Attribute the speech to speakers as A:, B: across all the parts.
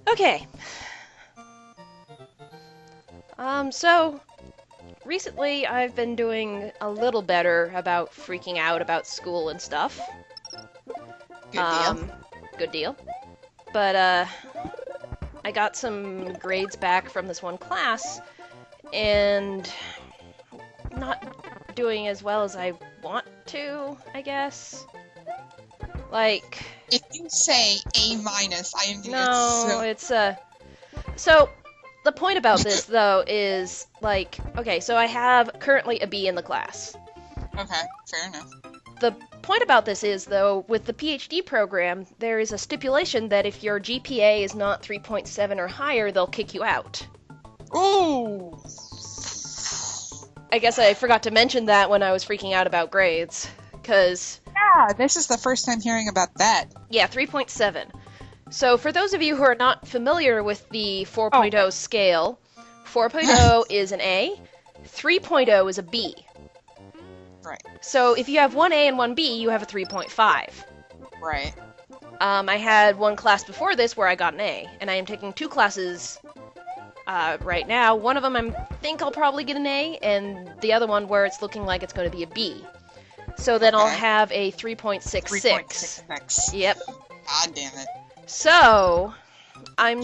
A: Okay. So recently I've been doing a little better about freaking out about school and stuff.
B: Good deal.
A: Good deal. But I got some grades back from this one class and not doing as well as I want to, I guess. Like,
B: If you say A minus, I am
A: no,
B: so.
A: it's so the point about this though is like, okay, so I have currently a B in the class.
B: Okay, fair enough.
A: The point about this is, though, with the PhD program, there is a stipulation that if your GPA is not 3.7 or higher, they'll kick you out.
B: Ooh.
A: I guess I forgot to mention that when I was freaking out about grades, because,
B: Yeah, this is the first time hearing about that.
A: yeah, 3.7. So for those of you who are not familiar with the 4.0 scale, 4.0 is an A, 3.0 is a B.
B: Right.
A: So if you have one A and one B, you have a 3.5.
B: Right.
A: I had one class before this where I got an A, and I am taking two classes right now. One of them I think I'll probably get an A, and the other one where it's looking like it's going to be a B. So then I'll
B: Okay.
A: have a 3.66.
B: 3.66.
A: Yep.
B: God damn it.
A: So I'm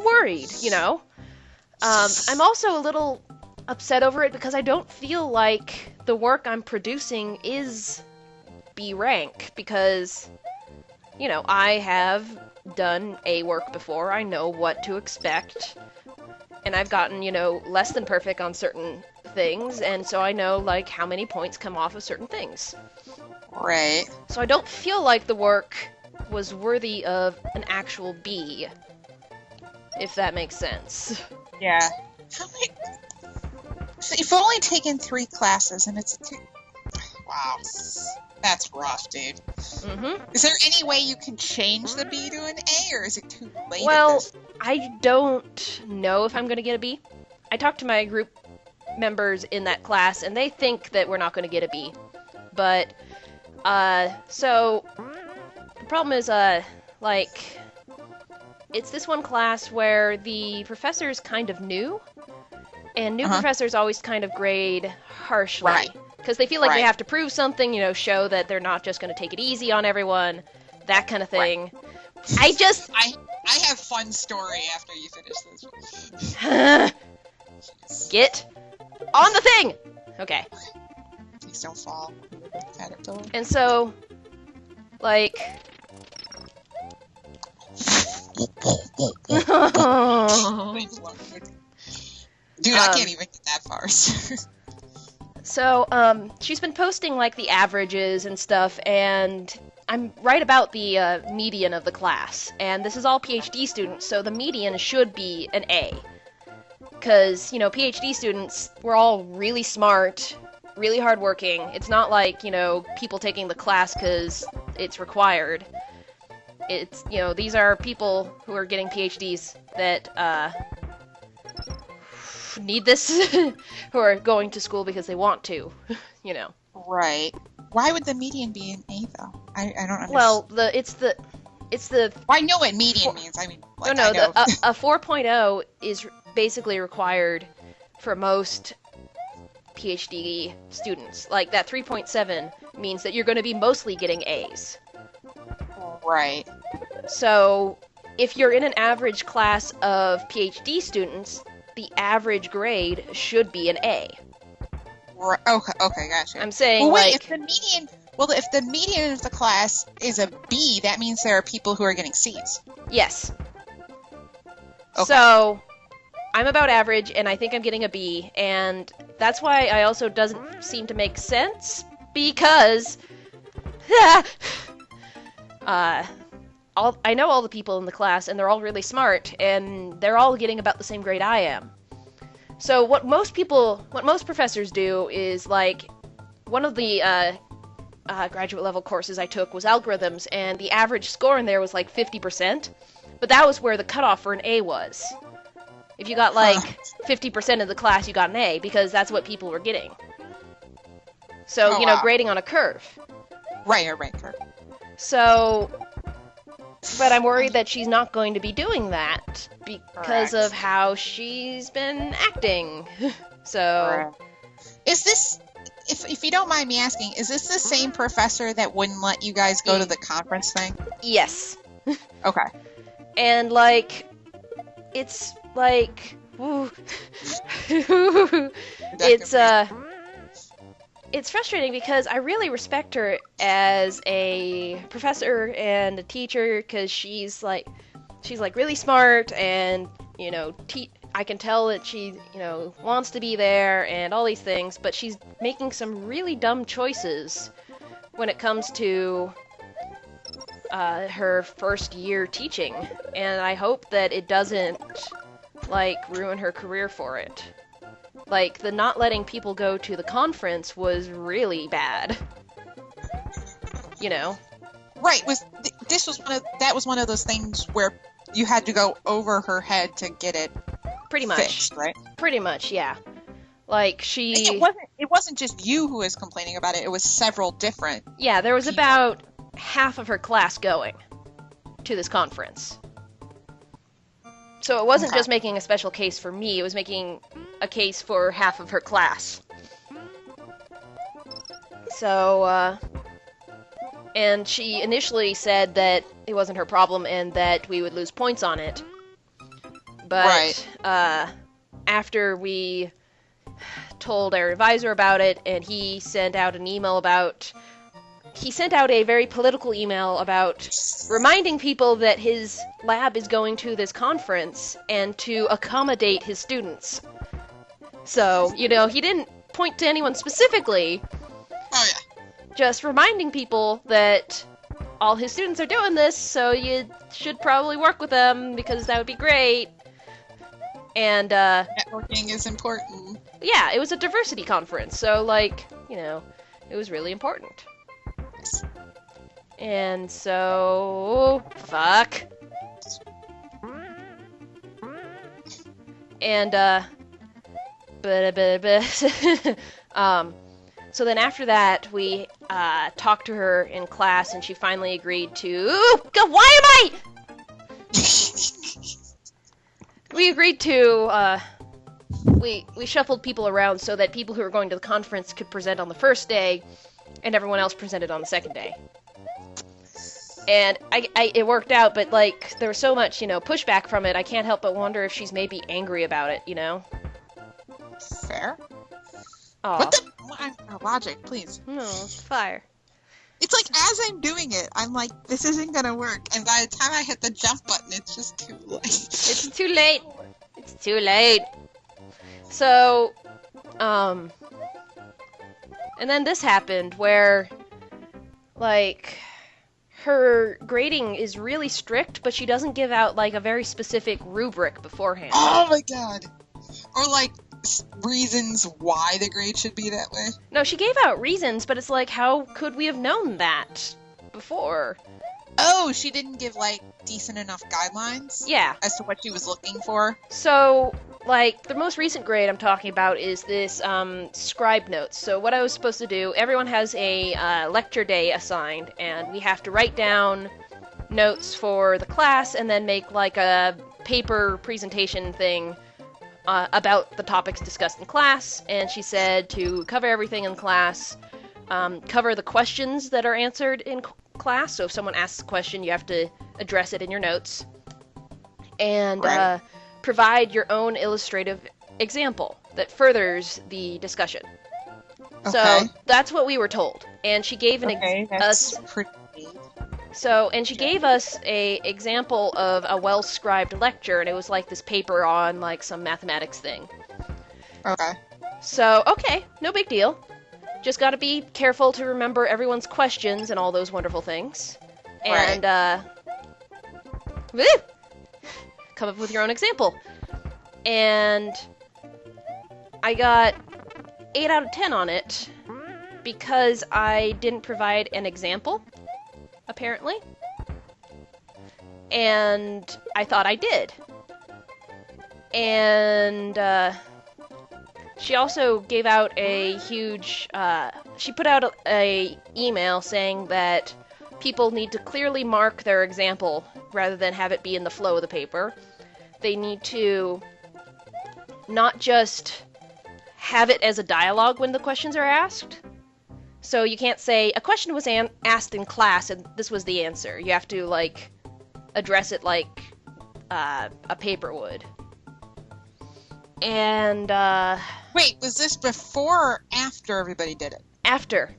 A: worried, you know. I'm also a little upset over it because I don't feel like the work I'm producing is B rank because, you know, I have done A work before. I know what to expect. And I've gotten, you know, less than perfect on certain things, and so I know, like, how many points come off of certain things.
B: Right.
A: So I don't feel like the work was worthy of an actual B, if that makes sense.
B: Yeah. How many? So you've only taken 3 classes, and it's a 2. Wow. That's rough, dude.
A: Mm-hmm.
B: Is there any way you can change the B to an A, or is it too late?
A: Well,
B: at this?
A: I don't know if I'm going to get a B. I talked to my group members in that class, and they think that we're not going to get a B. But, so, the problem is, like, it's this one class where the professor's kind of new, and new professors always kind of grade harshly.
B: Right.
A: Because they feel like they
B: Right.
A: have to prove something, you know, show that they're not just going to take it easy on everyone, that kind of thing. I just...
B: I have fun story after you finish this one.
A: Get on the thing! Okay.
B: Please don't fall. Caterpillar.
A: And so, like...
B: Dude, I can't even get that far.
A: So, she's been posting, like, the averages and stuff, and I'm right about the median of the class. And this is all PhD students, so the median should be an A. Because, you know, PhD students, we're all really smart, really hardworking. It's not like, you know, people taking the class because it's required. It's, you know, these are people who are getting PhDs that, need this, who are going to school because they want to, you know.
B: Right. Why would the median be an A, though? I don't understand.
A: Well, it's the
B: Well, I know what median means. I mean, like,
A: no,
B: I know.
A: a 4.0 is basically required for most PhD students. Like, that 3.7 means that you're going to be mostly getting A's.
B: Right.
A: So, if you're in an average class of PhD students, the average grade should be an A.
B: Right. Okay, gotcha.
A: I'm saying,
B: Well, wait,
A: like...
B: if the median of the class is a B, that means there are people who are getting C's.
A: Yes.
B: Okay.
A: So, I'm about average, and I think I'm getting a B, and that's why I also doesn't seem to make sense, because... I know all the people in the class, and they're all really smart, and they're all getting about the same grade I am. So what most professors do is, like, one of the graduate level courses I took was algorithms, and the average score in there was like 50%, but that was where the cutoff for an A was. If you got like 50% of the class, you got an A, because that's what people were getting. So,
B: Oh,
A: you know,
B: wow.
A: grading on a curve.
B: Right.
A: So, But I'm worried that she's not going to be doing that because
B: Correct.
A: of how she's been acting. So,
B: Correct. Is this, if you don't mind me asking, is this the same professor that wouldn't let you guys go to the conference thing?
A: yes.
B: Okay.
A: And, like, it's, like, woo. It's frustrating because I really respect her as a professor and a teacher because she's really smart and, you know, I can tell that she, you know, wants to be there and all these things, but she's making some really dumb choices when it comes to her first year teaching, and I hope that it doesn't, like, ruin her career for it. Like, the not letting people go to the conference was really bad. You know?
B: Right. That was one of those things where you had to go over her head to get it
A: Pretty much.
B: fixed, right?
A: Pretty much, yeah. Like,
B: It wasn't just you who was complaining about it. It was several different.
A: Yeah, there was
B: people.
A: about half of her class going to this conference. So it wasn't just making a special case for me, it was making a case for half of her class. So, and she initially said that it wasn't her problem and that we would lose points on it. But, after we told our advisor about it, and he sent out a very political email about reminding people that his lab is going to this conference and to accommodate his students. So, you know, he didn't point to anyone specifically.
B: Oh, yeah.
A: Just reminding people that all his students are doing this, so you should probably work with them because that would be great. And,
B: networking is important.
A: Yeah, it was a diversity conference, so, like, you know, it was really important. And so... Fuck. And, so then after that, we, talked to her in class, and she finally agreed to... God, why am I... We agreed to, we shuffled people around so that people who were going to the conference could present on the first day, and everyone else presented on the second day. And it worked out, but, like, there was so much, you know, pushback from it, I can't help but wonder if she's maybe angry about it, you know?
B: Fair.
A: Aw.
B: What the... Logic, please.
A: No, it's fire.
B: It's like, as I'm doing it, I'm like, this isn't gonna work. And by the time I hit the jump button, it's just too late.
A: It's too late. It's too late. So, and then this happened where, like, her grading is really strict, but she doesn't give out, like, a very specific rubric beforehand.
B: Oh my god. Or, like, reasons why the grade should be that way.
A: No, she gave out reasons, but it's like, how could we have known that before?
B: Oh, she didn't give, like, decent enough guidelines?
A: Yeah.
B: As to what she was looking for?
A: So, like, the most recent grade I'm talking about is this, scribe notes. So what I was supposed to do, everyone has a, lecture day assigned, and we have to write down notes for the class, and then make, like, a paper presentation thing about the topics discussed in class, and she said to cover everything in class, cover the questions that are answered in class, so if someone asks a question, you have to address it in your notes, and provide your own illustrative example that furthers the discussion.
B: Okay.
A: So that's what we were told, and she gave
B: that's pretty neat.
A: and she gave us a example of a well-scribed lecture, and it was like this paper on, like, some mathematics thing.
B: Okay.
A: So, okay, no big deal. Just gotta be careful to remember everyone's questions and all those wonderful things. And, woo! Come up with your own example. And I got 8 out of 10 on it because I didn't provide an example, apparently. And I thought I did. And, she also gave out a huge, she put out a email saying that people need to clearly mark their example rather than have it be in the flow of the paper. They need to not just have it as a dialogue when the questions are asked. So you can't say, a question was asked in class and this was the answer. You have to, like, address it like a paper would. And,
B: Wait, was this before or after everybody did it?
A: after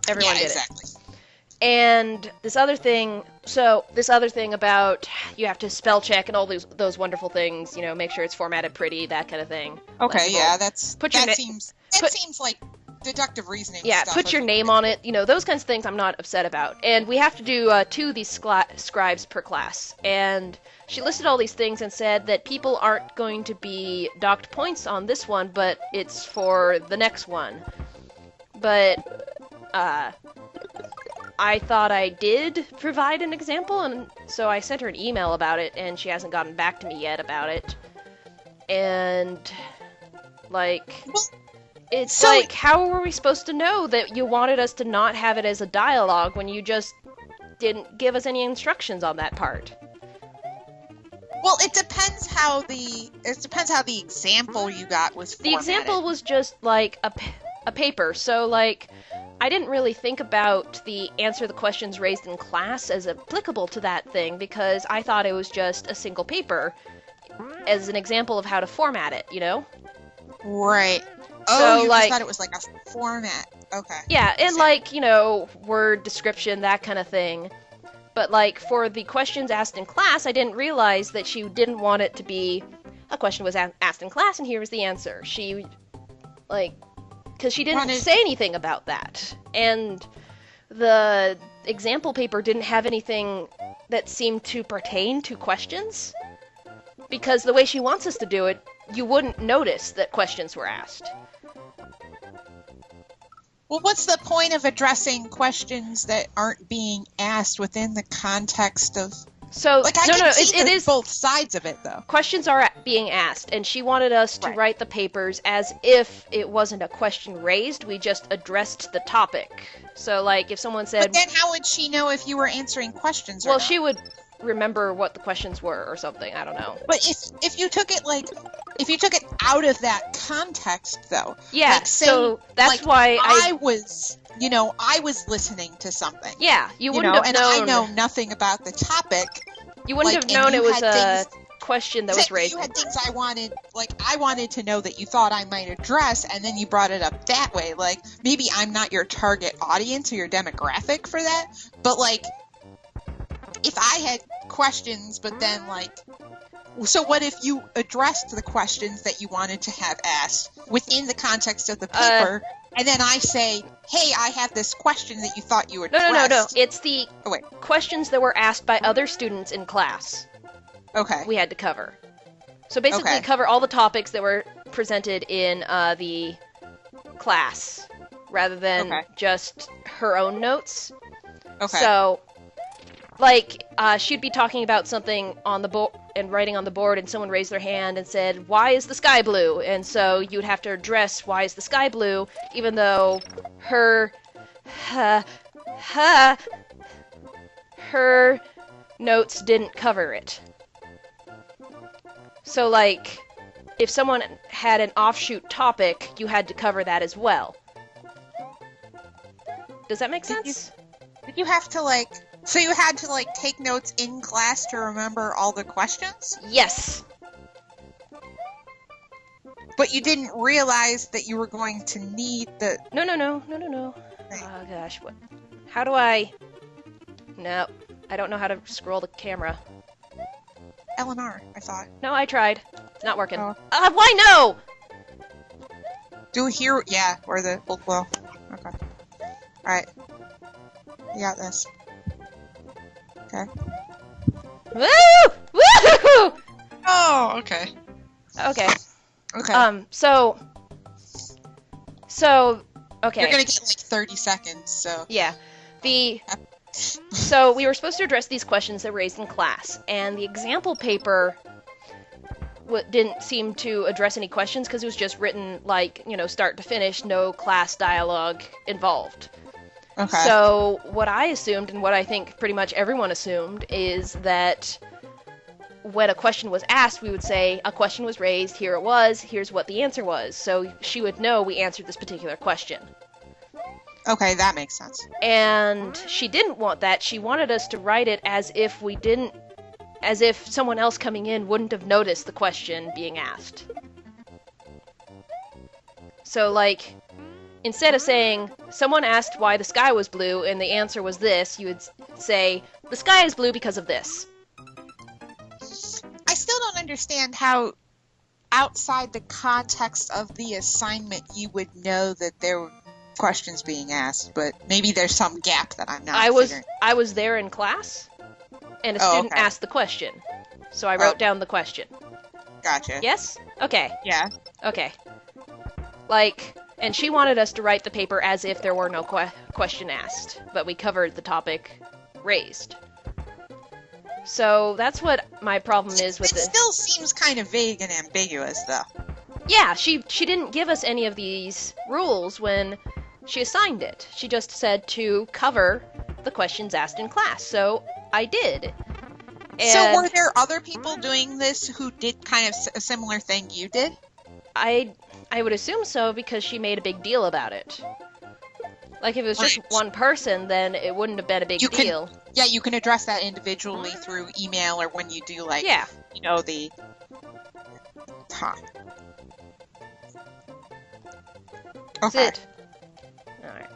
A: everyone did
B: exactly.
A: it. And this other thing about you have to spell check and all those wonderful things, you know, make sure it's formatted pretty, that kind of thing.
B: Okay,
A: Legible.
B: yeah, that seems like deductive reasoning.
A: Yeah,
B: stuff.
A: put your name on it, you know, those kinds of things I'm not upset about. And we have to do 2 of these scribes per class. And she listed all these things and said that people aren't going to be docked points on this one, but it's for the next one. But, I thought I did provide an example, and so I sent her an email about it, and she hasn't gotten back to me yet about it. And, like, it's like, how were we supposed to know that you wanted us to not have it as a dialogue when you just didn't give us any instructions on that part?
B: Well, it depends how the example you got was formatted.
A: The example was just, like, a paper, so, like, I didn't really think about the answer the questions raised in class as applicable to that thing because I thought it was just a single paper as an example of how to format it, you know?
B: Right.
A: So,
B: you
A: like,
B: just thought it was like a format. Okay.
A: Yeah, and like, you know, word description, that kind of thing. But like, for the questions asked in class, I didn't realize that she didn't want it to be a question was asked in class and here was the answer. She, like, because she didn't say anything about that. And the example paper didn't have anything that seemed to pertain to questions. Because the way she wants us to do it, you wouldn't notice that questions were asked.
B: Well, what's the point of addressing questions that aren't being asked within the context of...
A: So,
B: like, it is both sides of it, though.
A: Questions are being asked, and she wanted us to write the papers as if it wasn't a question raised, we just addressed the topic. So, like, if someone said...
B: But then how would she know if you were answering questions or
A: Well,
B: not?
A: she would remember what the questions were or something, I don't know.
B: But if you took it, like... If you took it out of that context, though...
A: Yeah,
B: like, say,
A: so that's
B: like,
A: why
B: I was listening to something.
A: Yeah, you wouldn't have known...
B: And I know nothing about the topic.
A: You wouldn't have known it was a question that was raised.
B: You had things I wanted to know that you thought I might address, and then you brought it up that way. Like, maybe I'm not your target audience or your demographic for that, but, like, if I had questions, but then, like... So what if you addressed the questions that you wanted to have asked within the context of the paper, and then I say, hey, I have this question that you thought you addressed.
A: No. It's the questions that were asked by other students in class.
B: Okay.
A: We had to cover. So basically cover all the topics that were presented in the class, rather than just her own notes.
B: Okay.
A: So, like, she'd be talking about something on the board and writing on the board, and someone raised their hand and said, why is the sky blue? And so you'd have to address why is the sky blue, even though her notes didn't cover it. So, like, if someone had an offshoot topic, you had to cover that as well. Does that make sense?
B: Did you have to, like... So you had to, like, take notes in class to remember all the questions?
A: Yes.
B: But you didn't realize that you were going to need the...
A: No.
B: Right.
A: Oh, gosh, what? How do I... No, I don't know how to scroll the camera.
B: L&R, I thought.
A: No, I tried. It's not working.
B: Oh.
A: Why no?
B: Do here... Yeah, or the... Well, okay. Alright. You got this. Okay.
A: Woo! Woo!
B: Oh, okay.
A: Okay.
B: Okay.
A: So, okay.
B: You're gonna get like 30 seconds, so...
A: Yeah. So, we were supposed to address these questions that were raised in class, and the example paper didn't seem to address any questions because it was just written, like, you know, start to finish, no class dialogue involved.
B: Okay.
A: So what I assumed, and what I think pretty much everyone assumed, is that when a question was asked, we would say, a question was raised, here it was, here's what the answer was. So she would know we answered this particular question.
B: Okay, that makes sense.
A: And she didn't want that. She wanted us to write it as if someone else coming in wouldn't have noticed the question being asked. So, like, instead of saying, someone asked why the sky was blue and the answer was this, you would say, the sky is blue because of this.
B: I still don't understand how, outside the context of the assignment, you would know that there were questions being asked, but maybe there's some gap that I'm not figuring.
A: I was there in class, and a student
B: okay.
A: asked the question. So I wrote down the question.
B: Gotcha.
A: Yes? Okay.
B: Yeah.
A: Okay. Like, and she wanted us to write the paper as if there were no question asked, but we covered the topic raised. So that's what my problem is with
B: it. It still seems kind of vague and ambiguous, though.
A: Yeah, she didn't give us any of these rules when she assigned it. She just said to cover the questions asked in class, so I did. And
B: so were there other people doing this who did kind of a similar thing you did?
A: I would assume so, because she made a big deal about it. Like, if it was just one person, then it wouldn't have been a big deal.
B: Yeah, you can address that individually through email or when you do, like, you know, the... Huh.
A: That's
B: okay.
A: it. Alright.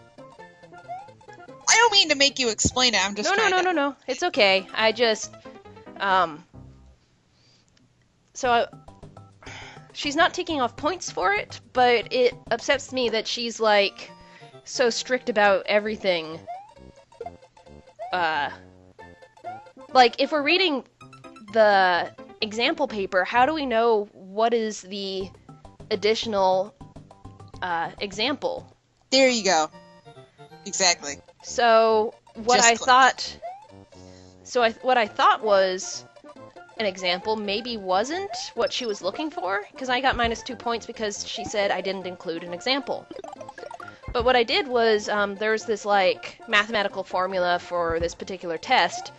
B: I don't mean to make you explain it, I'm just
A: No. It's okay. I just... she's not taking off points for it, but it upsets me that she's, like, so strict about everything. Like, if we're reading the example paper, how do we know what is the additional, example?
B: There you go. Exactly.
A: So, what
B: Just
A: I
B: click.
A: thought... So, what I thought was an example maybe wasn't what she was looking for, because I got -2 points because she said I didn't include an example. But what I did was, there's this, like, mathematical formula for this particular test,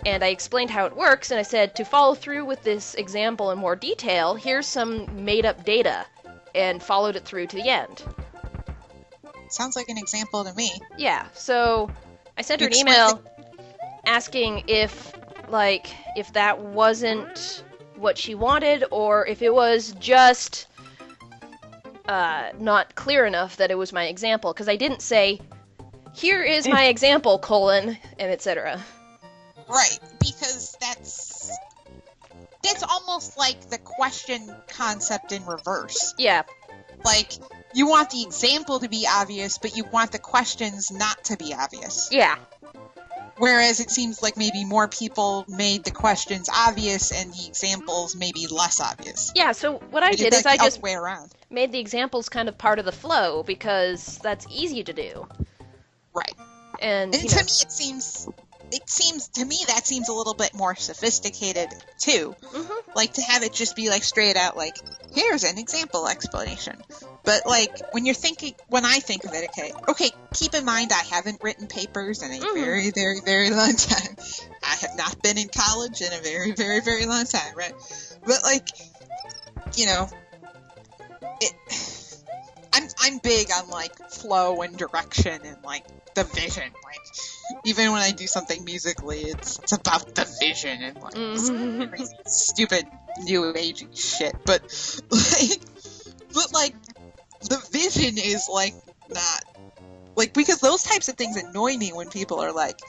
A: and I explained how it works, and I said, to follow through with this example in more detail, here's some made-up data, and followed it through to the end.
B: Sounds like an example to me.
A: Yeah, so I sent her an email asking if that wasn't what she wanted, or if it was just not clear enough that it was my example, because I didn't say, here is my example, and etc.
B: Right, because that's almost like the question concept in reverse.
A: Yeah.
B: Like, you want the example to be obvious, but you want the questions not to be obvious.
A: Yeah.
B: Whereas it seems like maybe more people made the questions obvious and the examples maybe less obvious.
A: Yeah, so what I did is I just
B: way around.
A: made the examples kind of part of the flow, because that's easy to do.
B: Right.
A: And
B: to me that seems a little bit more sophisticated too.
A: Mm-hmm.
B: Like, to have it just be like straight out like, here's an example explanation. But like, when I think of it, okay, keep in mind I haven't written papers in a very, very, very long time. I have not been in college in a very, very, very long time, right? But like, you know, I'm big on like flow and direction and like the vision. Like, even when I do something musically, it's about the vision and like crazy, stupid new agey shit. But like the vision is like not like, because those types of things annoy me when people are like,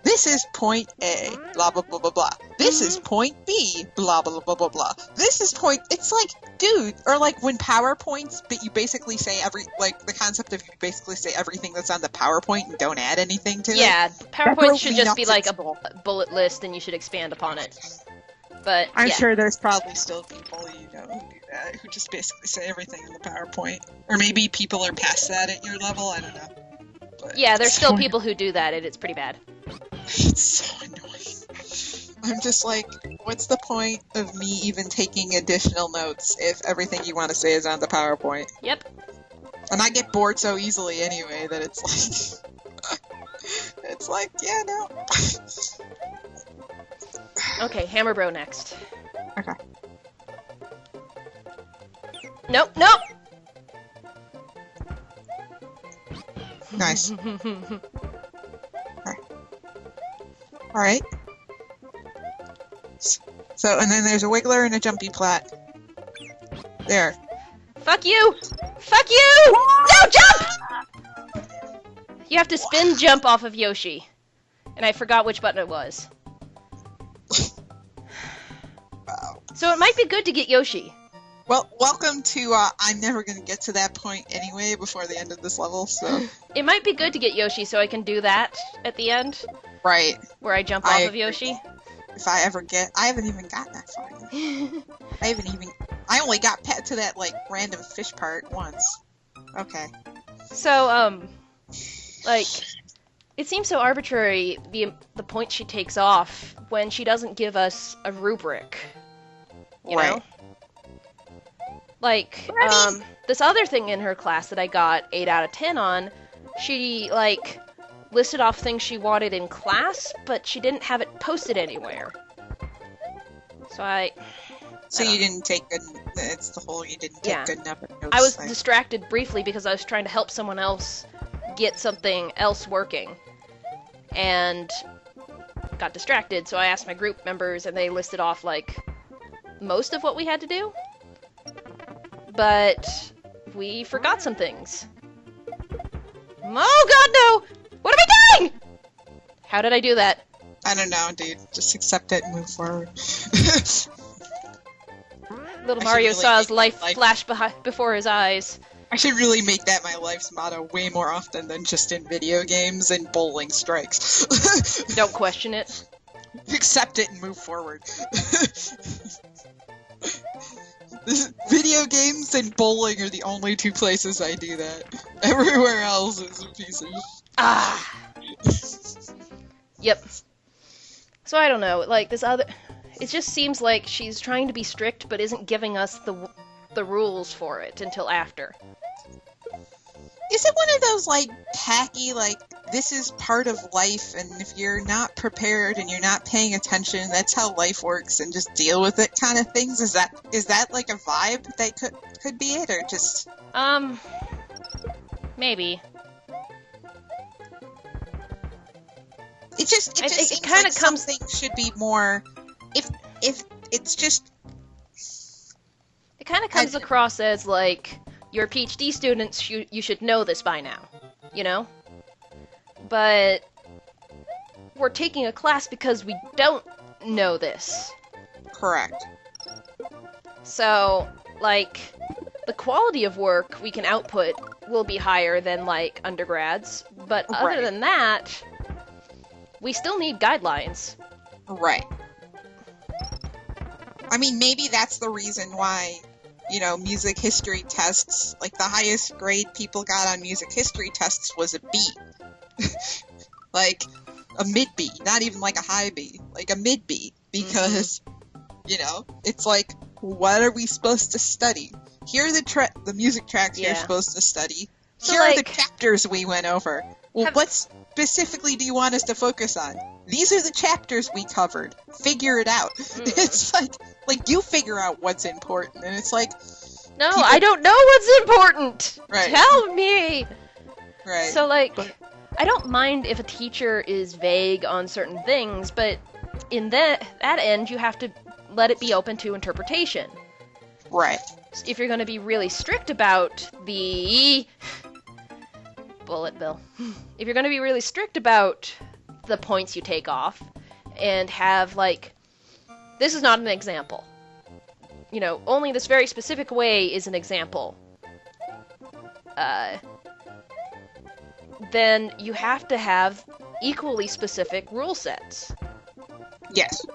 B: this is point A, blah, blah, blah, blah, blah. This is point B, blah, blah, blah, blah, blah. This is point... It's like, dude, or like when PowerPoints, but you basically say the concept of you basically say everything that's on the PowerPoint and don't add anything to it.
A: Yeah, PowerPoint should just be like a bullet list and you should expand upon it. But
B: I'm sure there's probably still people, who do that, who just basically say everything in the PowerPoint. Or maybe people are past that at your level, I don't know. But
A: yeah, there's still people who do that, and it's pretty bad.
B: It's so annoying. I'm just like, what's the point of me even taking additional notes if everything you want to say is on the PowerPoint?
A: Yep.
B: And I get bored so easily anyway that it's like, It's like, yeah, no.
A: Okay, Hammer Bro next.
B: Okay.
A: Nope, nope!
B: Nice. Alright. So, and then there's a wiggler and a jumpy plat. There.
A: Fuck you! Fuck you! No, jump! You have to spin jump off of Yoshi. And I forgot which button it was.
B: Wow.
A: So it might be good to get Yoshi.
B: Well, welcome to, I'm never gonna get to that point anyway before the end of this level, so...
A: It might be good to get Yoshi so I can do that at the end.
B: Right.
A: Where I jump off of Yoshi.
B: If I ever get... I haven't even gotten that far yet. I only got to that, like, random fish part once. Okay.
A: So, like, it seems so arbitrary, the points she takes off when she doesn't give us a rubric. You know? Like, this other thing in her class that I got 8 out of 10 on, she, like, listed off things she wanted in class, but she didn't have it posted anywhere. So
B: So you didn't take good... It's the whole you didn't take good enough notes.
A: I was distracted briefly because I was trying to help someone else get something else working. And got distracted, so I asked my group members, and they listed off, like, most of what we had to do. But we forgot some things. Oh god, no! What am I doing?! How did I do that?
B: I don't know, dude. Just accept it and move forward.
A: Little Mario saw his life flash before his eyes.
B: I should really make that my life's motto way more often than just in video games and bowling strikes.
A: Don't question it.
B: Accept it and move forward. Video games and bowling are the only two places I do that. Everywhere else is a piece of...
A: Ah! Yep. So I don't know, like, this other... It just seems like she's trying to be strict, but isn't giving us the rules for it until after.
B: Is it one of those, like, tacky, like, this is part of life, and if you're not prepared and you're not paying attention, that's how life works, and just deal with it kind of things? Is that like, a vibe that could be it, or just...
A: Maybe.
B: It just seems
A: kinda
B: like something should be more... If it's just...
A: It kind of comes across as, like, you're PhD students, you should know this by now, you know? But we're taking a class because we don't know this.
B: Correct.
A: So, like, the quality of work we can output will be higher than, like, undergrads, but other than that, we still need guidelines.
B: Right. I mean, maybe that's the reason why, you know, music history tests, like, the highest grade people got on music history tests was a B. Like, a mid-B, not even like a high B, like a mid-B, because, you know, it's like, what are we supposed to study? Here are the music tracks you're supposed to study.
A: So,
B: Here are the
A: like,
B: chapters we went over. Well, what specifically do you want us to focus on? These are the chapters we covered. Figure it out. It's like, you figure out what's important, and it's like...
A: No, I don't know what's important!
B: Right.
A: Tell me!
B: Right.
A: So, like, I don't mind if a teacher is vague on certain things, but in that end, you have to let it be open to interpretation.
B: Right.
A: If you're going to be really strict about the... Bullet bill. If you're going to be really strict about the points you take off, and have, like, this is not an example. You know, only this very specific way is an example. Then you have to have equally specific rule sets.
B: Yes.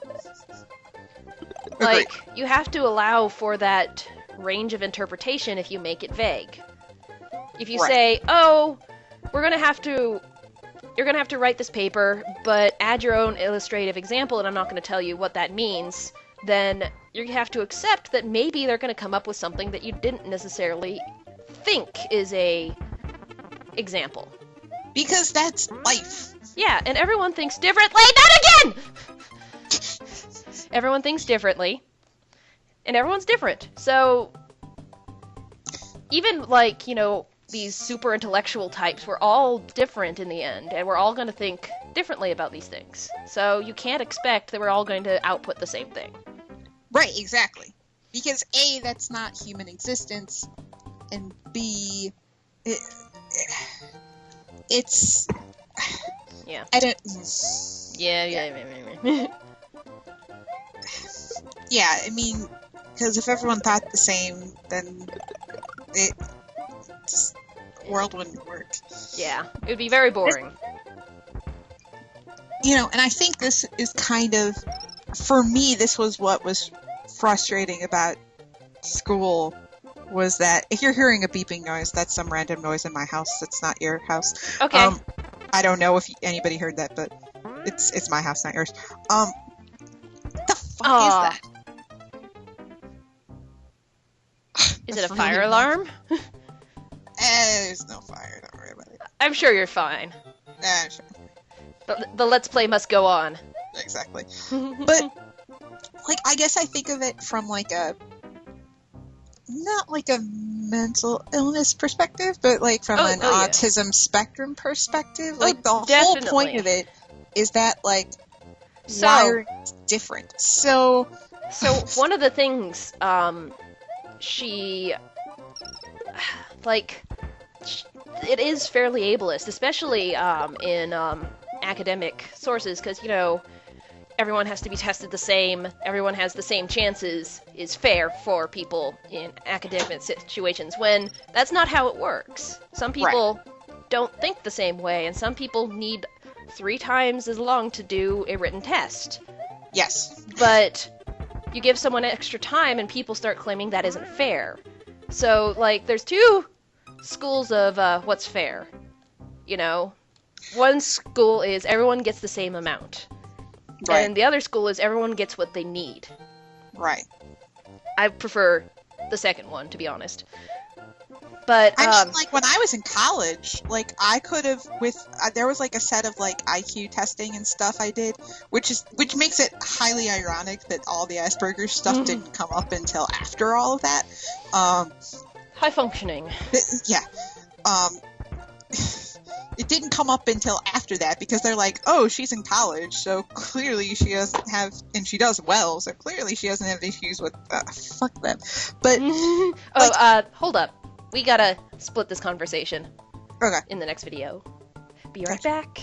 A: Like, you have to allow for that range of interpretation if you make it vague. If you say, oh, you're gonna have to write this paper, but add your own illustrative example, and I'm not gonna tell you what that means, then you have to accept that maybe they're gonna come up with something that you didn't necessarily think is a example.
B: Because that's life.
A: Yeah, and everyone thinks differently. Not again! Everyone thinks differently, and everyone's different. So, even, like, you know, these super intellectual types, we're all different in the end, and we're all going to think differently about these things. So, you can't expect that we're all going to output the same thing.
B: Right, exactly. Because A, that's not human existence, and B, it's...
A: Yeah.
B: I don't...
A: Yeah.
B: Yeah, I mean, because if everyone thought the same, then the world wouldn't work.
A: Yeah, it would be very boring.
B: You know, and I think this is kind of, for me, this was what was frustrating about school, was that if you're hearing a beeping noise, that's some random noise in my house. It's not your house.
A: Okay.
B: I don't know if anybody heard that, but it's my house, not yours. The fuck is that?
A: Is it a fire alarm?
B: There's no fire. Don't worry about it.
A: I'm sure you're fine.
B: Sure.
A: The Let's Play must go on.
B: Exactly. But, like, I guess I think of it from, like, not like a mental illness perspective, but, like, from an autism spectrum perspective. Like, the whole point of it is that, like, wiring is different. So
A: one of the things, it is fairly ableist, especially in academic sources, because, you know, everyone has to be tested the same, everyone has the same chances, is fair for people in academic situations, when that's not how it works. Some people don't think the same way, and some people need 3 times as long to do a written test.
B: Yes.
A: But you give someone extra time and people start claiming that isn't fair. So, like, there's 2 schools of what's fair. You know? One school is everyone gets the same amount. Right. And the other school is everyone gets what they need.
B: Right.
A: I prefer the second one, to be honest. But,
B: I mean, like, when I was in college, like, I could have, there was, like, a set of, like, IQ testing and stuff I did, which makes it highly ironic that all the Asperger's stuff didn't come up until after all of that.
A: High functioning.
B: Yeah. It didn't come up until after that, because they're like, oh, she's in college, so clearly she doesn't have, and she does well, so clearly she doesn't have issues with, fuck them. But,
A: hold up. We gotta split this conversation.
B: Okay.
A: In the next video. Be right back.